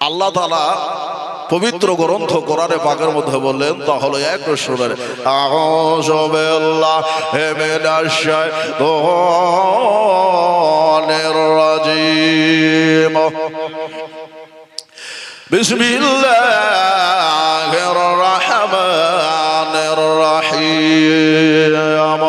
আল্লাহ তাআলা পবিত্র গ্রন্থ কোরআনে পাকের মধ্যে বললেন, তা হলো এক সুরে আউযু বিল্লাহি মিনাশ শাইতানির রাজীম বিসমিল্লাহির রাহমানির রাহিম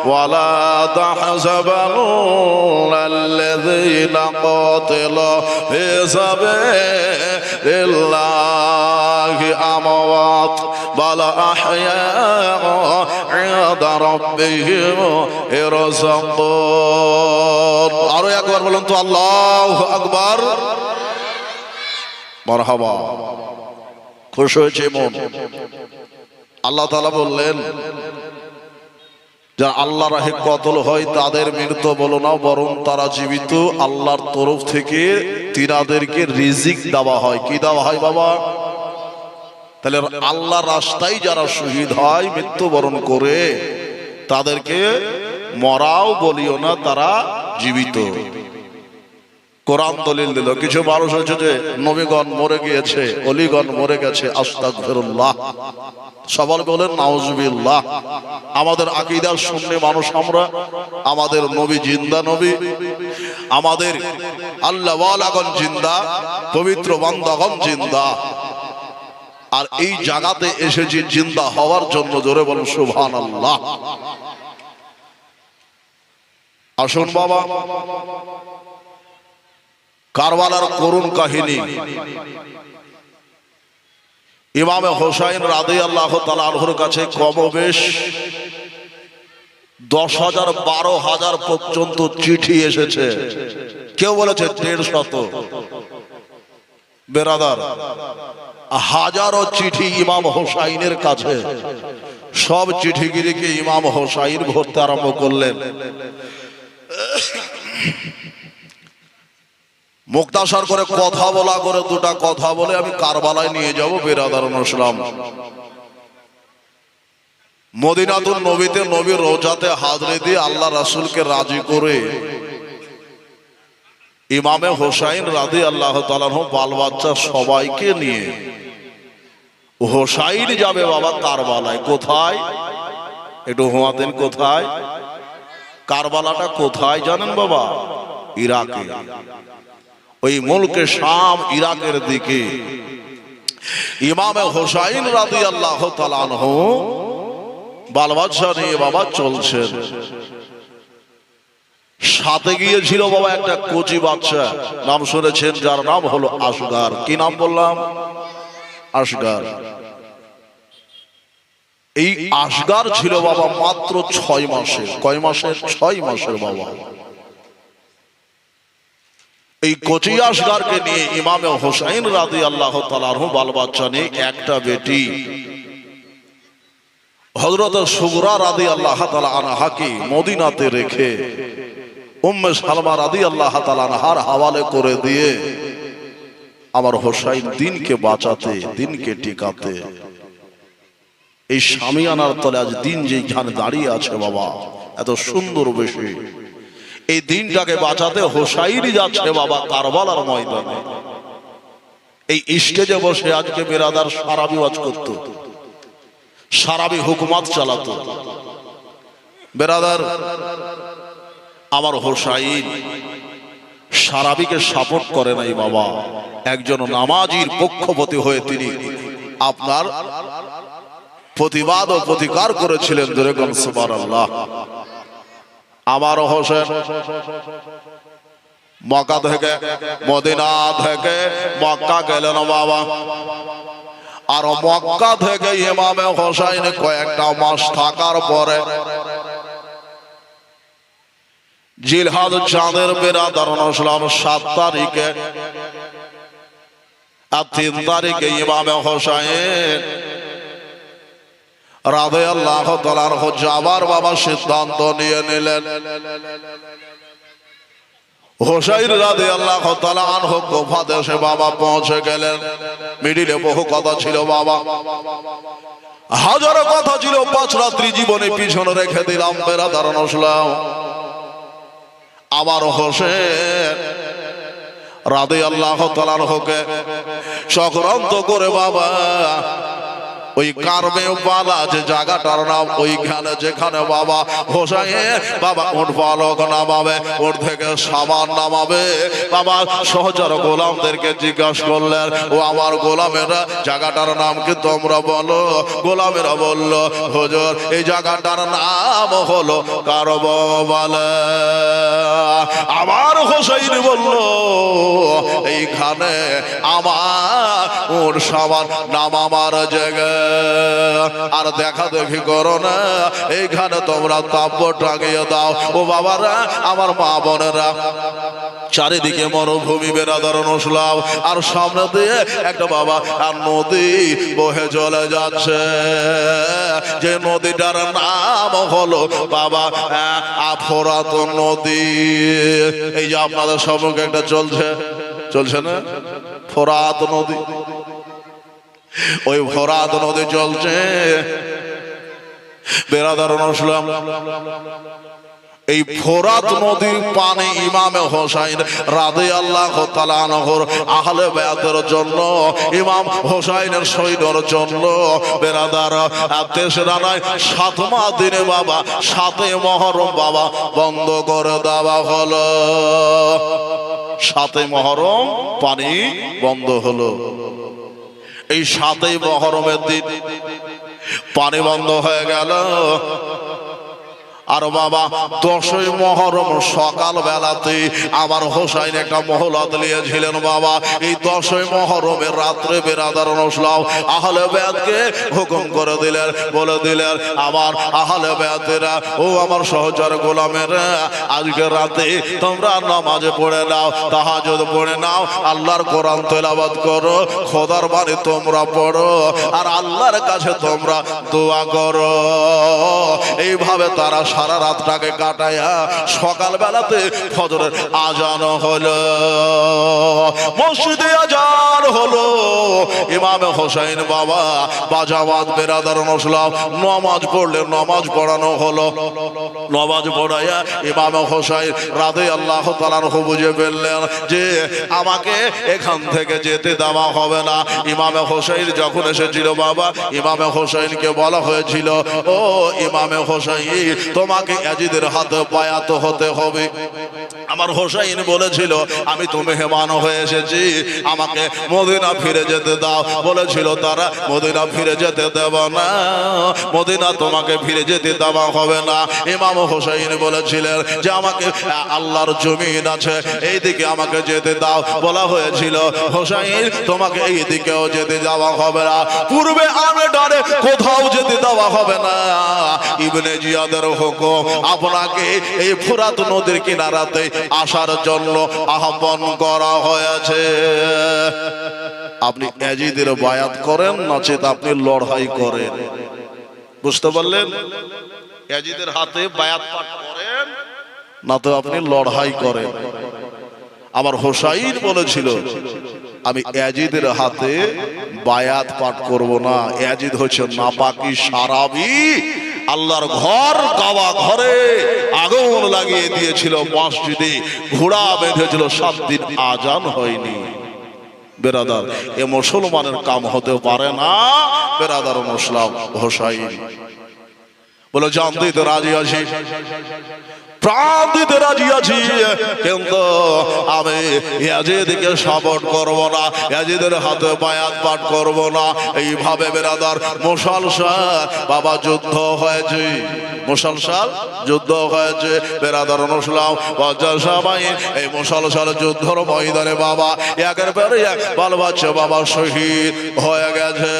ওয়ালা তাহসাবান্নাল্লাযীনা কাতালু ফি সাবিলিল্লাহি আমওয়াত বাল আহইয়াউ ইনদা রাব্বিহিম ইরযাকুন। আরো একবার বলুন তো আল্লাহু আকবার। মারহাবা। খুশি হয়েছে মন। আল্লাহ তাআলা বললেন, যারা আল্লাহ রাহে কতল হয় তাদের মৃত বলো না, বরং তারা জীবিত। আল্লাহর তরফ থেকে তিনাদেরকে রিজিক দেওয়া হয়। কি দেওয়া হয় বাবা? তাহলে আল্লাহর রাস্তায় যারা শহীদ হয়, মৃত্যুবরণ করে, তাদেরকে মরাও বলিও না, তারা জীবিত। কোরআন দলিল দিল। কিছু মানুষ হয়েছে যে নবীগণ মরে গিয়েছে, অলিগণ মরে গেছে, আস্তাগফিরুল্লাহ, সবাই বলেন নাউজুবিল্লাহ। আমাদের আকীদার সুন্নি মানুষ আমরা। আমাদের নবী জিন্দা নবী, আমাদের আল্লাহ ওয়ালাগণ জিন্দা, পবিত্র বান্দাগণ জিন্দা। আর এই জায়গাতে এসেছি জিন্দা হওয়ার জন্য। জোরে বলুন সুবহানাল্লাহ। আসুন বাবা, কারবালার করুণ কাহিনী। ইমামে হোসাইন রাদিয়াল্লাহু তাআলা আনহুর কাছে কমবেশ 10,000 12,000 পর্যন্ত চিঠি এসেছে। কেউ বলেছে 150। বেরাদার, হাজারো চিঠি ইমাম হোসাইনের কাছে। সব চিঠিগুলিকে ইমাম হোসাইন ভরতে আরম্ভ করলেন। মুক্তাসার করে কথা বলা করে দুটা কথা বলে আমি কারবালায় নিয়ে যাব। বেরাদারুল ইসলাম, মদিনাতুন নবীতে নবীর রওজাতে হাজরি দিয়ে আল্লাহ রাসূলকে রাজি করে ইমামে হোসাইন রাদিয়াল্লাহু তাআলা আনহু বাল বাচ্চা সবাইকে নিয়ে হোসাইন যাবে বাবা কারবালায়। কোথায়? একটু হুয়াতেন, কোথায়? কারবালাটা কোথায় জানেন বাবা? ইরাকে। ওই মুলকে শাম, ইরাকের দিকে ইমামে হোসাইন রাদিয়াল্লাহু তাআলা আনহু বাল বাচ্চা নিয়ে বাবা চলছেন। সাথে গিয়েছিল বাবা একটা কচি বাচ্চা, নাম শুনেছেন, যার নাম হলো আসগার। কি নাম বললাম? আসগার। এই আসগার ছিল বাবা মাত্র 6 মাসের। কয় মাসের? 6 মাসের বাবা। এই কচি আসগারকে নিয়ে ইমামে হোসাইন রাদিয়াল্লাহু তাআলা আনহু বাল বাচ্চা নিয়ে একটা বেটি হযরত সুগরা রাদিয়াল্লাহু তাআলা আনহাকে মদিনাতে রেখে উম্মে সালমা রাদিয়াল্লাহু তাআলা আনহার হাওয়ালে করে দিয়ে আমার হোসাইন দিনকে বাঁচাতে, দিনকে টিকাতে, এই শামিয়ানার তলে আজ দিন যেখানে দাঁড়িয়ে আছে বাবা, এত সুন্দর বেশি, এই দিনটাকে বাঁচাতে হোসাইন যাচ্ছে বাবা কারবালার ময়দানে। এই স্টেজে বসে আজকে বেরাদার সারাবি ওয়াজ করত, সারাবি হুকুমত চালাতো। বেরাদার, আমার হোসাইন সারাবিকে সাপোর্ট করে নাই বাবা। একজন নামাজির পক্ষপাতী হয়ে তিনি আপনার প্রতিবাদ ও প্রতিকার করেছিলেন। জোরে বলুন সুবহানাল্লাহ। আমার হোসেন মক্কা থেকে, মদিনা থেকে মক্কা গেলেন বাবা। আর মক্কা থেকে ইমামে হোসাইন কয়েকটা মাস থাকার পরে জিলহাদ চাঁদের বেরাদারুল ইসলাম 7 তারিখে আর 3 তারিখে ইমামে হোসাইন রাদিয়াল্লাহু তাআলা আনহু যাবার বাবা সিদ্ধান্ত নিয়ে নিলেন। হোসাইন রাদিয়াল্লাহু তাআলা আনহু কুফা দেশে বাবা পৌঁছে গেলেন। মিডিলে বহু কথা ছিল বাবা, হাজারো কথা ছিল, 5 রাত্রি জীবনে পিছনে রেখে দিলাম। বেরাদারুল ইসলাম, আমার হোসেন রাদিয়াল্লাহু তাআলা আনহুকে চক্রান্ত করে বাবা ওই কারবেওয়ালা যে জায়গাটার নাম, ওইখানে যেখানে বাবা হোসাইন বাবা উট পালক নামাবে, ওর থেকে সাবান নামাবে, বাবা সহচর গোলামদেরকে জিজ্ঞাসা করলেন, ও আমার গোলামেরা জায়গাটার নাম কি তোমরা বলো? গোলামেরা বলল, হুজুর এই জায়গাটার নাম হলো কারবেওয়ালা। আমার হোসাইন বলল, এইখানে আমার ওর সাবান নামাবার জায়গা, আর দেখা দেখি করো না, এইখানে তোমরা তাব্য টাঙিয়ে দাও। ও বাবারা, আমার মা বোনেরা, চারিদিকে মরুভূমি বেরাদার নসলাম, আর সামনে দিয়ে একটা বাবা আর নদী বহে চলে যাচ্ছে, যে নদীটার নাম হলো বাবা ফোরাত নদী। এই যে আপনাদের সম্মুখে একটা চলছে না ফোরাত নদী, ওই ফোরাত নদী চলছে বেরাদার নসলাম। এই ফোরাত নদীর পানি ইমামে হোসাইন রাদিয়াল্লাহু তাআলা আনহুর আহলে বায়াতের জন্য, ইমাম হোসাইনের সৈন্যর জন্য বেরাদার তেসরা নয় ৭মা দিনে বাবা ৭ মুহররম বাবা বন্ধ করে দেওয়া হলো। ৭ মুহররম পানি বন্ধ হলো। এই ৭ মুহররমের দিন পানি বন্ধ হয়ে গেল। আর বাবা 10ই মুহররম সকাল বেলাতে আমার হোসাইন একটা মহলত নিয়েছিলেন বাবা। এই 10ই মুহররমের রাত্রে বেরাদার নসলাম আহলে বায়াতকে হুকুম করে দিলেন, বলে দিলেন, আমার আহলে বায়াতেরা, ও আমার সহচর গোলামেরা, আজকে রাতে তোমরা নামাজ পড়ে নাও, তাহাজ্জুদ পড়ে নাও, আল্লাহর কোরআন তেলাওয়াত করো, খোদার বাণী তোমরা পড়ো, আর আল্লাহর কাছে তোমরা দোয়া করো। এইভাবে তারা সারা রাতটাকে কাটায়া সকাল বেলাতে ফজরের আজান হলো, মসজিদে আজান হলো। ইমামে হোসাইন বাবা বাজাবাদ বেরাদার নসলাম নামাজ পড়লেন, নামাজ পড়ানো হলো। নামাজ পড়াইয়া ইমামে হোসাইন রাদিয়াল্লাহু তাআলা আনহু বুঝে ফেললেন যে আমাকে এখান থেকে যেতে দেওয়া হবে না। ইমামে হোসাইন যখন এসেছিল বাবা, ইমামে হোসাইনকে বলা হয়েছিল, ও ইমামে হোসাইন, তোমাকে ইয়াজিদের হাতে বায়াত হতে হবে। আমার হোসাইন বলেছিল, আমি তো মেহমান হয়ে এসেছি, আমাকে মদিনা ফিরে যেতে দাও। বলেছিল তারা, মদিনা ফিরে যেতে দেব না, মদিনা তোমাকে ফিরে যেতে দেওয়া হবে না। ইমাম হোসাইন বলেছিলেন যে আমাকে আল্লাহর জমিন আছে, এই দিকে আমাকে যেতে দাও। বলা হয়েছিল, হোসাইন তোমাকে এই দিকেও যেতে দেওয়া হবে না, পূর্বে আমি ডানে কোথাও যেতে দেওয়া হবে না। ইবনে জিয়াদের হুকুম, আপনাকে এই ফোরাত নদীর কিনারাতে আসার জন্য আহ্বান করা হয়েছে। আপনি ইয়াজিদের বায়াত করেন, নচেত আপনি লড়াই করেন। বুঝতে পারলেন? ইয়াজিদের হাতে বায়াত পাঠ করেন, না তো আপনি লড়াই করেন। আমার হোসাইন বলেছিল, আমি ইয়াজিদের হাতে বায়াত পাঠ করব না। ইয়াজিদ হচ্ছে নাপাকি সারাবি, আল্লাহর ঘর কাবা ঘরে আগুন লাগিয়ে দিয়েছিল, মসজিদে ঘোড়া বেঁধেছিল, 7 দিন আজান হয়নি। বেরাদার, এ মুসলমানের কাম হতে পারে না। বেরাদার মুসলাম হোসাইন বলে, জান দিতে রাজি আছি, প্রাণ দিতে রাজি আছি, কিন্তু আমি ইয়াজিদকে সাপোর্ট করব না, ইয়াজিদের হাতে বায়াত পাঠ করব না। এইভাবে বেরাদার মুসলসাল বাবা যুদ্ধ হয়েছে, মুসলসাল যুদ্ধ হয়েছে। বেরাদার মুসলাম সবাই এই মুসলসাল যুদ্ধর ময়দানে বাবা একের পরে এক বাল বাচ্চা বাবা শহীদ হয়ে গেছে।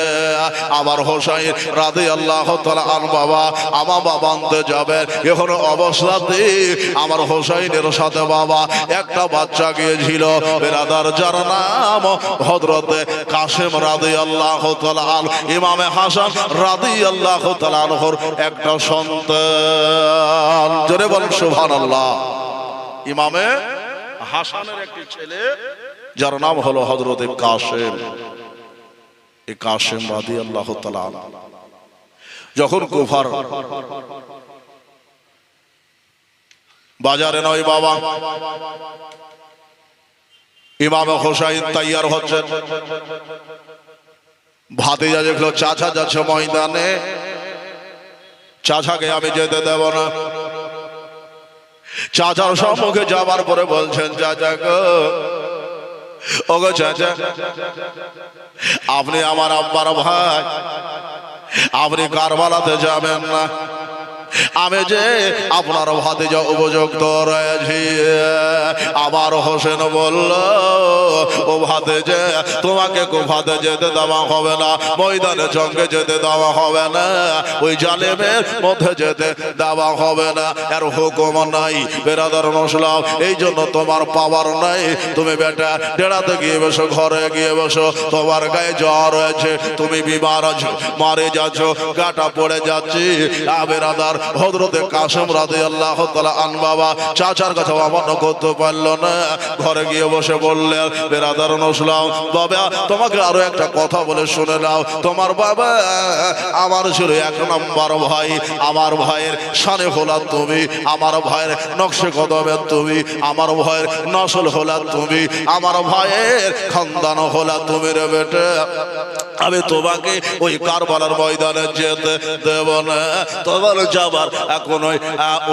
আমার হোসাইন রাদিয়াল্লাহু তাআলা আন বাবা আমার বাবা আনতে যাবেন, এখন অবস্থাতে আমার হোসাইনের সাথে বাবা একটা বাচ্চা গিয়েছিল বেরাদার, যার নাম হযরত কাসেম রাদিয়াল্লাহু তাআলা আন, ইমামে হাসান রাদিয়াল্লাহু তাআলা আনহুর একটা সন্তান। জোরে বলেন সুবহানাল্লাহ। ইমামে হাসানের একটি ছেলে যার নাম হলো হযরত কাসেম। এই কাসেম রাদিয়াল্লাহু তাআলা যখন কুফার বাজারে নয় বাবা, ইমাম হোসাইন তৈয়ার হচ্ছেন। ভাতিজা দেখলো চাচা যাচ্ছে ময়দানে, চাচাকে আমি যেতে দেব না। চাচার সম্মুখে যাবার পরে বলছেন, চাচা গো, ওগো চাচা, আপনি আমার আব্বার ভাই, আপনি কারবালাতে যাবেন না। আমি যে আপনার ভাতিজা উপযুক্ত রয়েছি। আবার হোসেন বলল, ও ভাতিজা, তোমাকে কুফাতে যেতে দেওয়া হবে না, ময়দানে জঙ্গে যেতে দেওয়া হবে না, ওই জালেমের মধ্যে যেতে দেওয়া হবে না, এর হুকুম নাই। বেরাদার মুসলিম, এই জন্য তোমার পাওয়ার নাই। তুমি বেটা ডেরাতে গিয়ে বসো, ঘরে গিয়ে বসো, তোমার গায়ে জ্বর রয়েছে, তুমি বিমার আছো, মারে যাচ্ছ, গাটা পড়ে যাচ্ছি। বেরাদার হযরতে কাসেম রাদিয়াল্লাহু তাআলা আন বাবা চাচার কাছে অমান্য করতে পারল না, ঘরে গিয়ে বসে বললেন, বেরাদার মুসলিম বাবা, তোমাকে আরো একটা কথা বলে শুনে নাও। তোমার বাবা আমার ছিল এক নম্বর ভাই, আমার ভাইয়ের শানে হলা তুমি, আমার ভাইয়ের নকশে কদমে তুমি, আমার ভাইয়ের নসল হলা তুমি, আমার ভাইয়ের খানদান হলা তুমি রে বেটা। আমি তোমাকে ওই কারবালার ময়দানে যেতে দেব না, তোমার যাবার এখন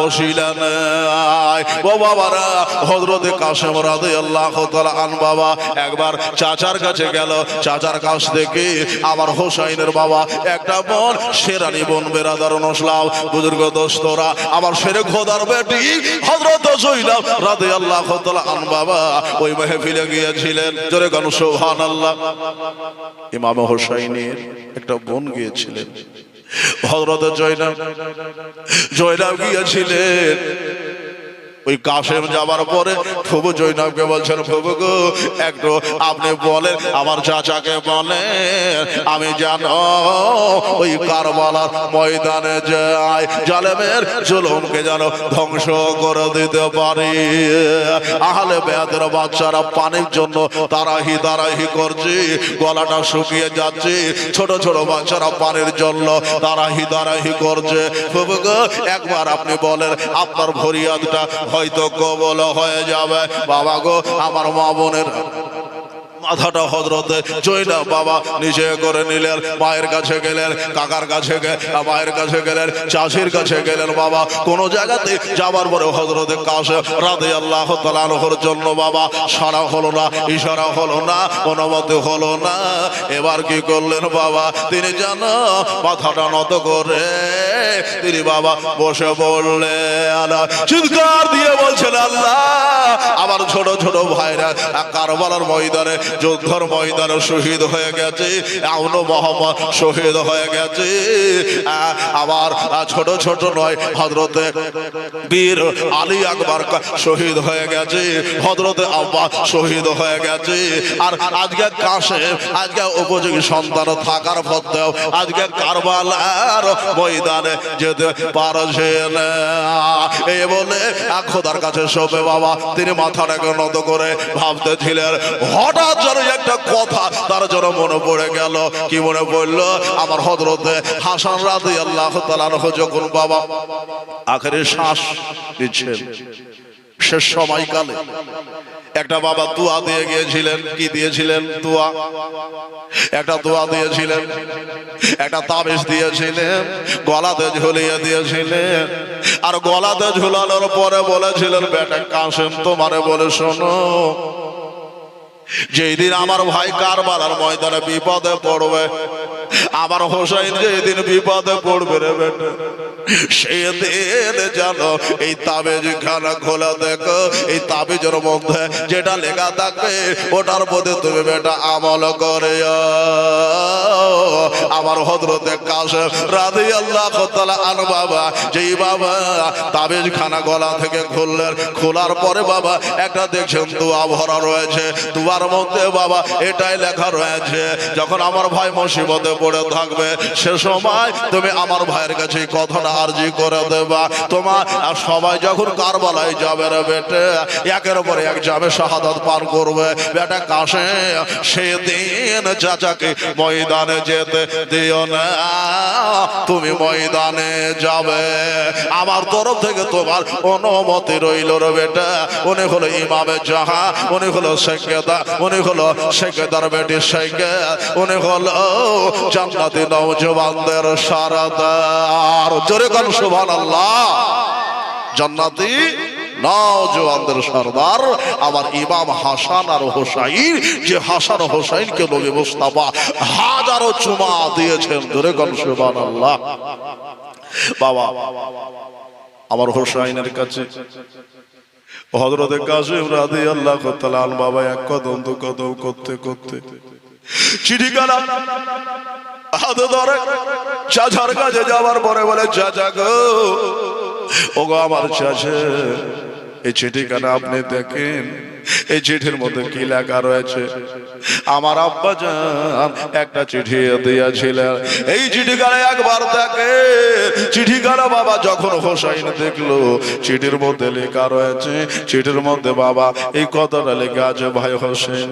ওসিলা নাই। ও বাবারা, হযরতে কাসেম রাদিয়াল্লাহু তাআলা আন বাবা একবার চাচার কাছে গেল। চাচার কাছ থেকে আমার হোসাইনের বাবা একটা বোন, শেরানি বোন, বেরাদার মুসলিম বুজুর্গ দোস্তরা, আমার শেরে খোদার বেটি হযরত জয়নাব রাদিয়াল্লাহু তাআলা আন বাবা ওই মাহফিলে গিয়েছিলেন। জোরে গান সুবহানাল্লাহ। ইমাম হোসাইনের একটা বোন গিয়েছিলেন, হযরত জয়নাব গিয়েছিলেন। ওই কাসেম যাবার পরে ফুবু জয়নাবকে বলছেন, ফুবু গো, একটু আপনি বলেন, আমার চাচাকে বলেন, আমি জানো ওই কারবালার ময়দানে যাই, জালেমের জুলুমকে যেন ধ্বংস করে দিতে পারি। আহলে বেয়াতের বাচ্চারা পানির জন্য তারাহি করছে, গলাটা শুকিয়ে যাচ্ছে, ছোট ছোট বাচ্চারা পানির জন্য তারাহি করছে। ফুবু গো, একবার আপনি বলেন, আপনার ফরিয়াদটা হয়তো কবল হয়ে যাবে। বাবা গো, আমার মা বোনের মাথাটা হযরতে জয়নাব বাবা নিচে করে নিলেন, মায়ের কাছে গেলেন, কাকার কাছে মায়ের কাছে গেলেন, চাষির কাছে গেলেন। বাবা কোন জায়গাতে যাবার পরে হযরতে কাসেম রাদিয়াল্লাহু তাআলা আনহুর জন্য বাবা সারা হলো না, ইশারা হলো না, অনুমতি হলো না। এবার কি করলেন বাবা, তিনি জানো মাথাটা নত করে তিনি বাবা বসে বললেন, চিৎকার দিয়ে বলছেন, আল্লাহ, আমার ছোট ছোট ভাইরা কারবালার ময়দানে, যুদ্ধের ময়দানে শহীদ হয়ে গেছে, আউনো মোহাম্মদ শহীদ হয়ে গেছে। আবার ছোট ছোট নয়, হযরতে বীর আলী আকবর শহীদ হয়ে গেছে, হযরতে আব্বাস শহীদ হয়ে গেছে। আর আজকে কাসেম আজকে উপযোগী সন্তান থাকার পত্রেও আজকে কারবালার ময়দানে যেতে পারছে না। এই বলে খোদার কাছে শোবে বাবা তিনি মাথাটাকে নত করে ভাবতেছিলেন। হঠাৎ যেন একটা কথা তার যেন মনে পড়ে গেল। কি মনে পড়লো? আমার হযরতে হাসান রাদিয়াল্লাহু তাআলা আনহু যখন বাবা আখেরে শ্বাস নিচ্ছেন, শেষ সময়কালে একটা বাবা দোয়া দিয়ে গিয়েছিলেন। কি দিয়েছিলেন? দোয়া। একটা দোয়া দিয়েছিলেন, একটা তাবিজ দিয়েছিলেন, গলাতে ঝুলিয়ে দিয়েছিলেন। আর গলাতে ঝুলানোর পরে বলেছিলেন, বেটা কাসেম, তোমারে বলে শোনো, যেই দিন আমার ভাই কারবালার ময়দানে বিপদে পড়বে, আমার হোসাইন যেদিন বিপদে পড়বে রে বেটা, সেই দিন জানো এই তাবিজ খানা খোলা দেখো, এই তাবিজের মধ্যে যেটা লেখা থাকে ওটার মধ্যে তুমি বেটা আমল করে। আমার হযরতে কাসেম রাদিয়াল্লাহু তাআলা আনহু বাবা যেই বাবা তাবিজ খানা গলা থেকে খুললেন, খোলার পরে বাবা একটা দেখছেন দোয়া ভরা রয়েছে। দোয়ার মধ্যে বাবা এটাই লেখা রয়েছে, যখন আমার ভাই মুসিবতে পড়ে থাকবে, সে সময় তুমি আমার ভাইয়ের কাছে এই কথাটা আরজি করে দেবা। তোমার আর সবাই যখন কারবালায় যাবে রে বেটে, একের পর এক যাবে, শাহাদাত পার করবে বেটা কাশেম, সেদিন চাচাকে ময়দানে যেতে দিও না, তুমি ময়দানে যাবে। আমার তরফ থেকে তোমার অনুমতি রইল রে বেটা। উনি হলো ইমামে জাহা, উনি হলো শেখেদা, উনি হলো শেখেদার বেটি শেখে, উনি হলো জান্নাতি নওজওয়ানদের সরদার। জোরে কোন সুবহানাল্লাহ। জান্নাতি নওজওয়ানদের সরদার আমার ইমাম হাসান আর হোসাইন, যে হাসান হোসাইনকে নবী মুস্তাফা হাজারো চুমা দিয়েছেন। জোরে কোন সুবহানাল্লাহ। বাবা আমার হোসাইনের কাছে হযরতে কাসিম রাদিয়াল্লাহু তাআলা আনহু বাবা এক কদম দু কদম করতে করতে চিঠিখানা হাতে ধরে চাচার কাছে যাওয়ার পরে বলে, চাচা গো, ওগো আমার চাচা, এই চিঠিখানা আপনি দেখেন, এই চিঠির মধ্যে কি লেখা রয়েছে। আমার আব্বা জান একটা চিঠি দিয়েছিলেন, এই চিঠিখানা একবার দেখে। চিঠিখানা বাবা যখন হোসাইন দেখলো, চিঠির মধ্যে লেখা রয়েছে, চিঠির মধ্যে বাবা এই কথাটা লেখা আছে, ভাই হোসেন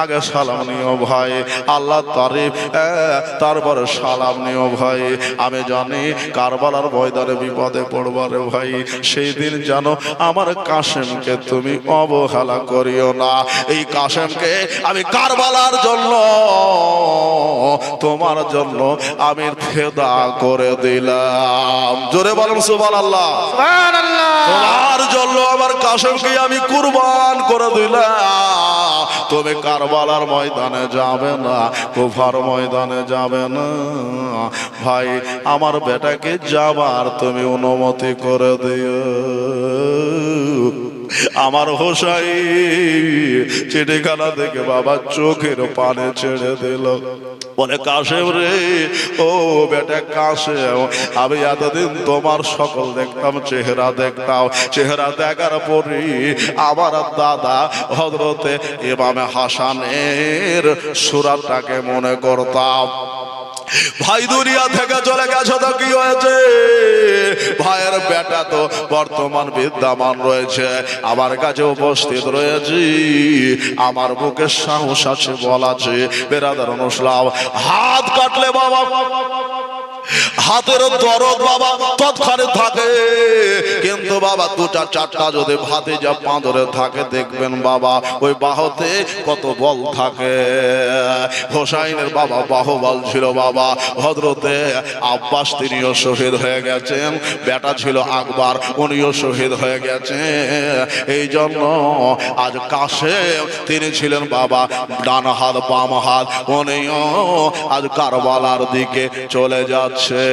আগে সালাম নিও ভাই, আল্লাহ তারিফ, তারপরে সালাম নিও ভাই। আমি জানি কারবালার ময়দানে বিপদে পড়বারে ভাই, সেই দিন জানো আমার কাশেমকে তুমি অবহেলা করিও না। এই কাশেমকে আমি কারবালার জন্য, তোমার জন্য আমি ফেদা করে দিলাম। জোরে বলেন সুবহানাল্লাহ। তোমার জন্য আমার কাশেমকে আমি কুরবান করে দিলাম। তুমি কারবালার ময়দানে যাবে না, কুফার ময়দানে যাবে না ভাই, আমার বেটাকে যাবার তুমি অনুমতি করে দিও। আমার হোসাইন চিঠিখানা দেখে বাবা চোখের পানে ছেড়ে দিল, বলে, কাশেম রে, ও বেটা কাশেম, আমি এতদিন তোমার সকল দেখতাম, চেহারা দেখতাম, চেহারা দেখার পরে আমার দাদা হযরতে ইমামে হাসানের সূরাটাকে মনে করতাম। ভাই দুনিয়া থেকে চলে গেছে তো কি হয়েছে, ভাইয়ের বেটা তো বর্তমান বিদ্যমান রয়েছে, আমার কাছে উপস্থিত রয়েছে, আমার বুকে সাহস আছে বলাছে। বেরাদার মুসলিম, হাত কাটলে বাবা হাতের দরদ বাবা তৎক্ষণে থাকে, কিন্তু বাবা দুটা চারটা যদি ভাতিজা পাঁদরে থাকে, দেখবেন বাবা ওই বাহুতে কত বল থাকে। হোসাইনের বাবা বাহুবল ছিল বাবা। হযরতে আব্বাস তিনিও শহীদ হয়ে গেছেন, বেটা ছিল আকবর, উনিও শহীদ হয়ে গেছেন। এই জন্য আজ কাশেম তিনি ছিলেন বাবা ডান হাত বাম হাত, উনিও আজ কারবালার দিকে চলে যাচ্ছে।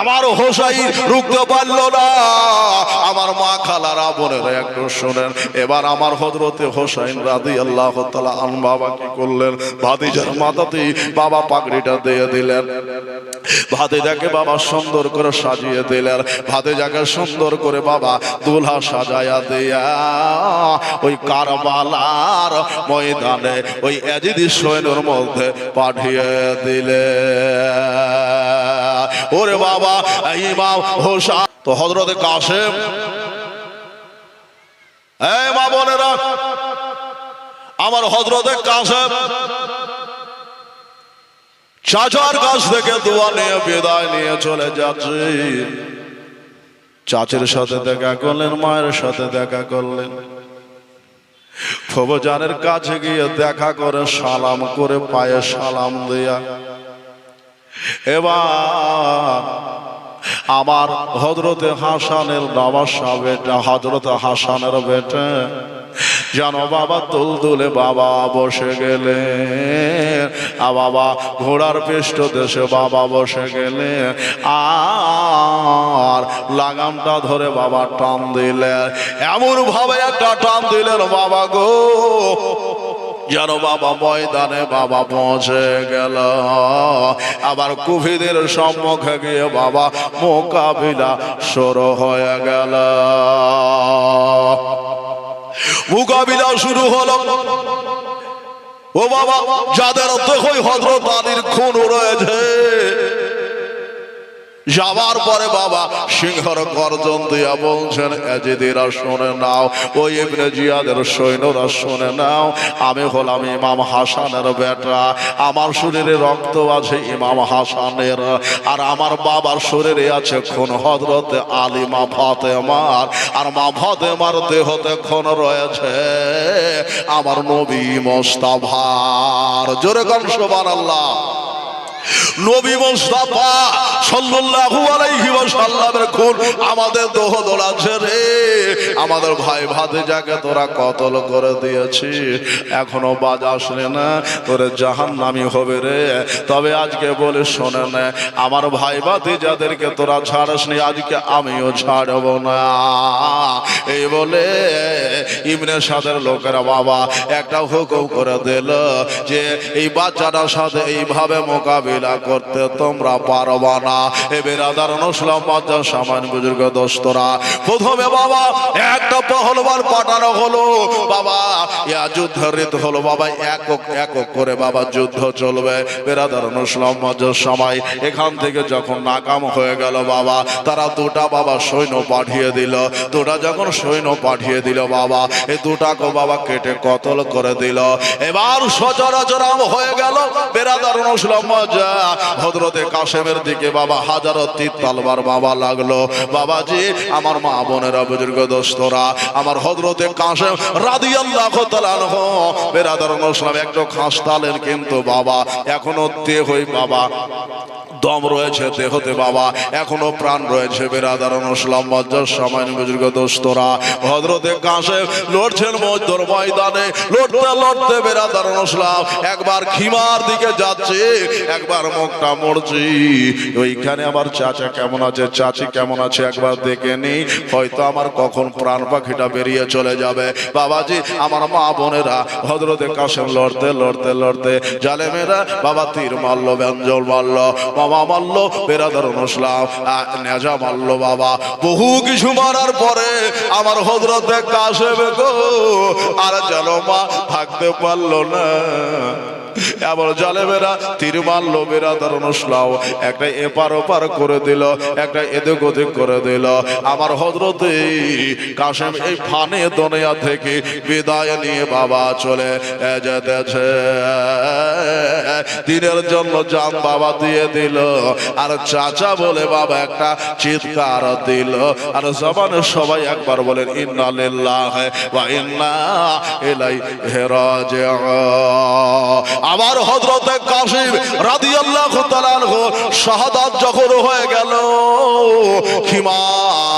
আমার হোসাইন রুখতে পারল না। আমার মা খালারা বোনেরা একটু শোনেন, এবার আমার হযরতে হোসাইন রাদিয়াল্লাহু তাআলা আনহু বাবা কি করলেন, ভাতিজার মাথাতে বাবা পাগড়িটা দিয়ে দিলেন, ভাতিজাকে বাবা সুন্দর করে সাজিয়ে দিলেন, ভাতিজাকে সুন্দর করে বাবা দুলহা সাজায়া দিয়া ওই কারবালার ময়দানে ওই এজিদি সৈন্যের মধ্যে পাঠিয়ে দিলে। ওরে বাবা ইমাম হোসেন তো হযরতে কাসেম, এই মা বোনেরা, আমার হযরতে কাসেম চাচার কাছ থেকে দোয়া নিয়ে বিদায় নিয়ে চলে যাচ্ছে। চাচের সাথে দেখা করলেন, মায়ের সাথে দেখা করলেন, ফবজানের কাছে গিয়ে দেখা করে সালাম করে পায়ে সালাম দেয়া, এবার আমার হযরতে হাসানের নবাসা বেটা, হযরতে হাসানের বেটা জানো বাবা তুলতুলে বাবা বসে গেলেন, বাবা ঘোড়ার পৃষ্ঠ দেশে বাবা বসে গেলেন, আর লাগামটা ধরে বাবা টান দিলেন, এমন ভাবে একটা টান দিলেন বাবা গো, যেন বাবা ময়দানে বাবা পৌঁছে গেল। আবার কুফিদের সম্মুখে গিয়ে বাবা মোকাবিলা শুরু হয়ে গেল। মোকাবিলা শুরু হলো। ও বাবা, যাদের দেখো হযরত আলীর খুন রয়েছে, যাবার পরে বাবা সিংহর গর্জন দিয়া বলছেন, এজিদেরা শুনে নাও, ওই ইবনে জিয়াদের সৈন্যরা শুনে নাও, আমি হলাম ইমাম হাসানের বেটা, আমার শরীরে রক্ত আছে ইমাম হাসানের, আর আমার বাবার শরীরে আছে খুন হযরত আলী মা ফাতেমার, আর মা ফাতেমার দেহতে খুন রয়েছে আমার নবী মুস্তাফার। জোরে কোন সুবহানাল্লাহ। নবী মুস্তাফা সাল্লাল্লাহু আলাইহি ওয়াসাল্লামের খুন আমাদের দোহ দোলাচ্ছে রে। আমাদের ভাই ভাতিজাকে তোরা কতল করে দিয়েছিস, এখনো বাজ আসলে না, তোরে জাহান্নামী হবে রে। তবে আজকে বলে শোনে না, আমার ভাই ভাতিজাদেরকে তোরা ছাড়সনি, আজকে আমিও ছাড়ব না। এই বলে ইবনে সাদের লোকেরা বাবা একটা হুকুম করে দিল যে এই বাচ্চাটার সাথে এইভাবে মোকাবিলা করতে তোমরা পারবা না। এ বেরাদারান ইসলাম মাদ্রাসা সামান বুজুর্গ দোস্তরা, প্রথমে বাবা একটা পহলওয়ান পাঠানো হলো বাবা, ইয়া যুদ্ধের রীতি হলো বাবা, একক একক করে বাবা যুদ্ধ চলবে। বেরাদারান ইসলাম মাদ্রাসা সময় এখান থেকে যখন নাকাম হয়ে গেল বাবা, তারা দুটা বাবা সৈন্য পাঠিয়ে দিল। দুটা যখন সৈন্য পাঠিয়ে দিল বাবা, এই দুটাকে বাবা কেটে কতল করে দিল। এবার সচরাচর হয়ে গেল বেরাদারান ইসলাম মাদ্রাসা হযরতে কাসেমের দিকে বাবা হাজারো তীর তলবার বাবা লাগলো। বাবাজি আমার মা বোনেরা বুজুর্গ দোস্তরা, আমার হযরতে কাসেম রাদিয়াল্লাহু তাআলা আনহু বেরাদারান ইসলাম একটু খাসতালেন, কিন্তু বাবা এখনো দেহই বাবা দম রয়েছে দেহতে বাবা, এখনো প্রাণ রয়েছে। বেরাদারান ইসলাম মাদ্রাসা সময় বুজুর্গ দোস্তরা, হযরতে কাসেম লড়ছেন মধ্যর ময়দানে, লড়তে লড়তে বেরাদারান ইসলাম একবার খিমার দিকে যাচ্ছে, একবার মুখটা মরছি, ওইখানে আমার চাচা কেমন আছে, চাচি কেমন আছে একবার দেখে নি, হয়তো আমার কখন প্রাণ পাখিটা বেরিয়ে চলে যাবে। বাবাজি আমার মা বোনেরা, হযরতে কাসেম লড়তে লড়তে লড়তে জালেমেরা বাবা তীর মারলো, ব্যঞ্জল মারলো, মামা মারলো, বেরাদারান ইসলাম নেজা মারলো বাবা, বহু কিছু মারার পরে আমার হযরতে কাসেম গো আর যেন মা থাকতে পারলো না। এবার জালেমেরা তীর মারলো, বেরাদারান ইসলাম একটা এপার ওপার করে দিল, একটা এদিক ওদিক করে দিল। আমার হযরতে কাসেম এই ফানে দুনিয়া থেকে বিদায় নিয়ে বাবা চলে যেতেছে, দিনের জন্য জান বাবা দিয়ে দিল। আর চাচা বলে বাবা একটা চিৎকার দিল, আর জবানে সবাই একবার বলেন ইন্না লিল্লাহি ওয়া ইন্না ইলাইহি রাজিউন। আবার হযরতে কাসেম রাদিয়াল্লাহু তাআলা আনহু শাহাদাত যখন হয়ে গেল, খিমার